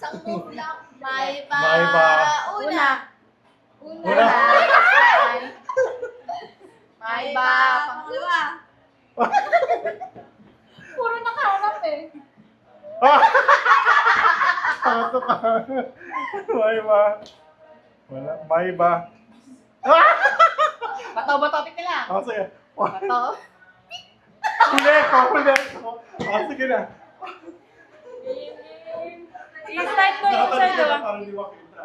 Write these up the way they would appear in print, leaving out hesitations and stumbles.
Isang move lang. May ba? May ba? Una. Una. May ba? Pangalawa. Puro nakaharap eh. Tato ka. May ba? Wala. May ba? Bato-bato ka lang. Sige. Bato. Huli ko. Sige na. I-start mo yung Nakatabi sa'yo. ka na para hindi makita.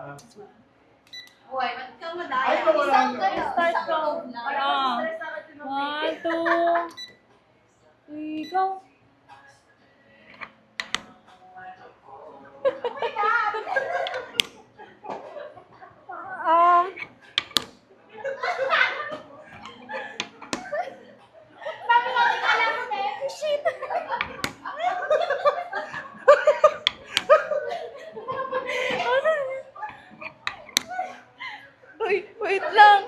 Uy, ba't ka madaya? Ay, wala Isang na. gano'n. Start Isang ko. move lang. Ah. 1, 2, 3, go. Sabi natin alam mo na eh. Shit. Wait lang.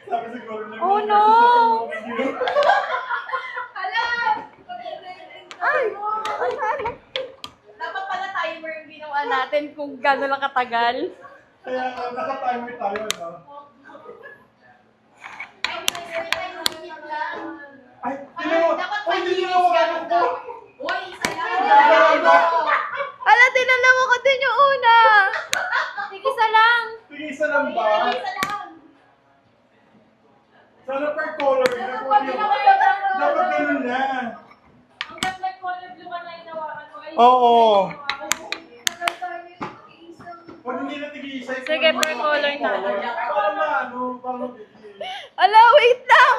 Sabi siguro na Oh, no. Ay! Dapat pala timer yung ginawa natin kung gano'n lang katagal. Kaya naka-timer tayo, no? Ay, minute lang. Ay, Dapat Ay, 5 hindi minutes ginawa gano'n ko. daw. Uy, isa lang. Ala, tinalawa ko din yung una. Sige, isa lang. Sige, isa lang ba? Isa lang. Sana per color. Dapat ganun na. Ang ganda color blue ka na inawakan mo. Ay, Oo. Isang Pag hindi na tig-isa. Sige, per color na. Para maano, para mabigil. Ala, wait lang.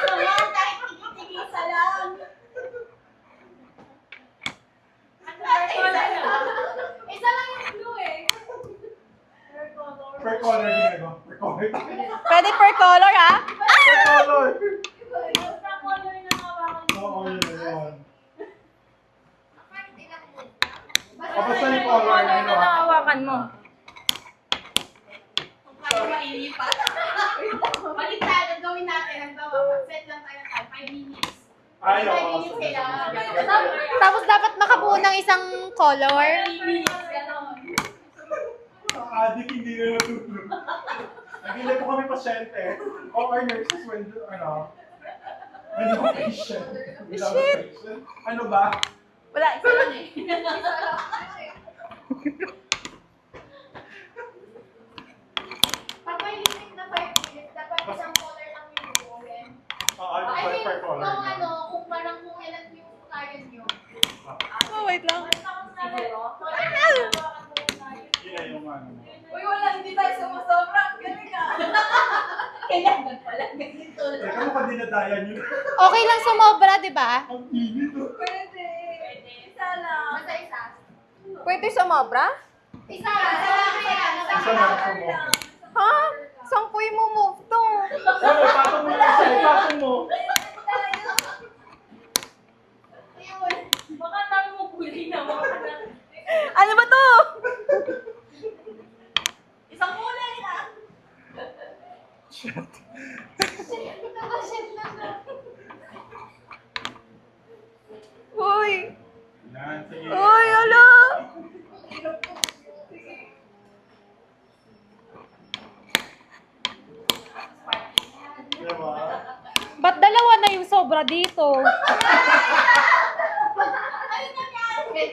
naman, kahit tigil-tigisa lang. Isa lang yung blue eh. Per color ginagawa. Per color. Pwede per color, ha? Per color. Basta color na nawakan mo. Oo, yun na yun. Basta Basta yung yung color Color na ginawa. nahawakan mo. Kung kayo mailipat. Balik tayo, gawin natin. Set lang tayo ng 5 minutes. Ay, 5 oo. minutes kailangan. Tapos dapat makabuo ng isang color. 5 minutes, gano'n. Ang adik hindi na natulog. Nagilay po kami pasyente. All our nurses when, when no patient. Without a patient. Ano ba? Wala, isa lang eh. Pag may limit na 5 minutes, dapat isang color lang yung gawin. Ay, I mean, per color. kung ano, kung parang kung ilan yung kaya nyo. Oh, wait lang. Siguro. Yun na yung ano. Uy, wala, hindi tayo sumusobra. Galing ka. Kailangan pala ganito Teka lang. mo pa dinadaya nyo. Okay lang sumobra, di ba? Ang init oh. Pwede. Isa lang. Basta isa. Pwede sumobra? Isa lang. Isa lang yan. Isa lang ako mo. Ha? Sampuy mo move to. Ano, ipatong mo na isa. Ipatong mo. Ayun. Baka tayo mo puli na Ano ba to? Isang kulay lang. Shit. Nakashit na na. Uy! Yan, sige. Uy, ala! Diba? Ba't dalawa na yung sobra dito? Ano nangyari?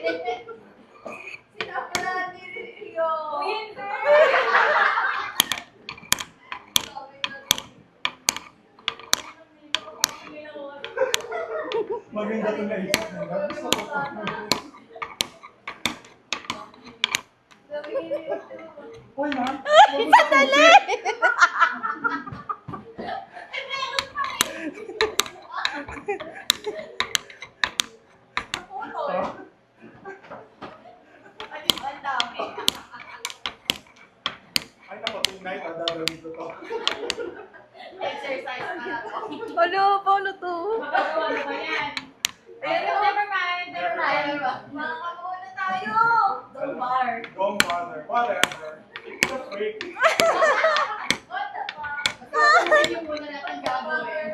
Sinapala ni Rio. Hindi. Maganda ito na isip mo. Gusto ko pa. Uy, ma. Sandali! Ha? Ang dami. Ay, naku, tonight, ang dadawin ko to. Exercise na lang. Ano? Paano to? Magagawa na ba yan? Ayun, never mind. Never mind. Makakabuo na tayo. Don't bar. Don't bother. Whatever. It's a freak. What the fuck? Magkakabuo yung muna natin gagawin.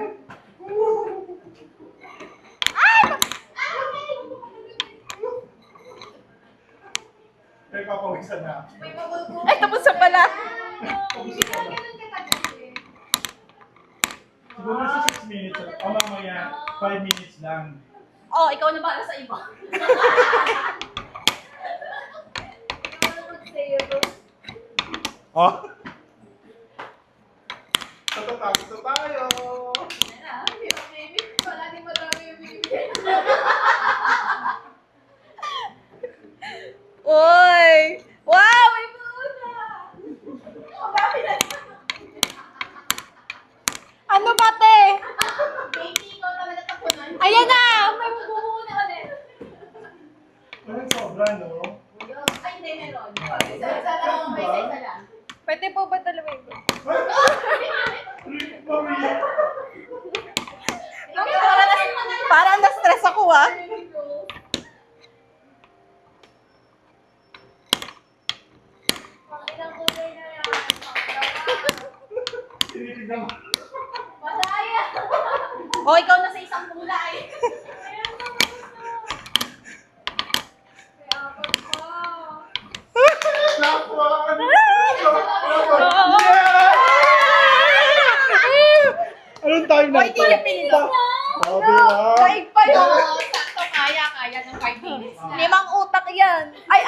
papawisan na. May mabubuhay. Ay, tapos na pala. Hindi ka ganun katagal eh. Siguro sa 6 minutes. O mamaya, 5 minutes lang. Oh, ikaw na bahala sa iba. Ikaw na mag-save. Oh? Tatatapos na tayo. Hindi ako baby. Wala din madami yung bibigyan. Uy! Wow! May Muna! Ang dami na ano ba, te? baby, ikaw talaga tapunan. Ayan na! May mabubuhay ulit. Parang sobra, no? Ay, hindi, meron. Isa-isa lang. May isa-isa lang. Pwede po ba dalawin ko? Mami! Parang na-stress ako, ah. Ilang kulay na yan. Tinitignan mo. Madaya. Oh, ikaw na sa isang kulay. Ayan, tapos na. May apat pa. Lapuan! Anong time na Hoy, di niya pinindot. Sabi na. Daig pa yun. Oo, sakto kaya ng 5 minutes na. 5 utak yan. Ay,